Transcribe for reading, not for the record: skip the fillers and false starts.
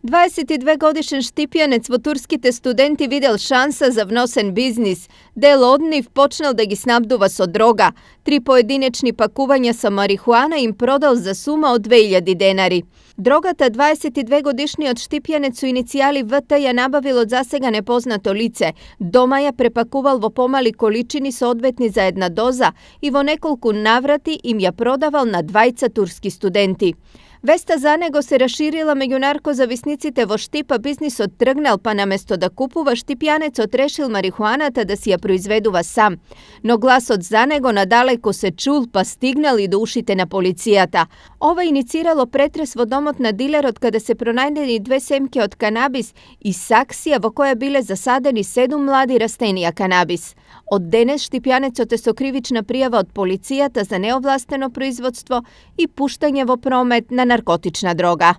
22-годишен Штипјанец во турските студенти видел шанса за вносен бизнис. Дел од нив почнал да ги снабдува со дрога. 3 поединечни пакувања со марихуана им продал за сума од 2000 денари. Дрогата 22-годишниот Штипјанец со иницијали ВТ ја набавил од засега непознато лице. Дома ја препакувал во помали количини со одветни за една доза и во неколку наврати им ја продавал на двајца турски студенти. Веста за него се расширила меѓу наркозависниците во Штип, а бизнисот тргнал, па наместо да купува, Штипјанецот решил марихуаната да си ја произведува сам. Но гласот за него надалеку се чул, па стигнал и до ушите на полицијата. Ова иницирало претрес во домот на дилерот, каде се пронајдени 2 семки од канабис и саксија во која биле засадени 7 млади растенија канабис. Од денес Штипјанецот е со кривична пријава од полицијата за неовластено производство и пуштање во промет на наркотична дрога.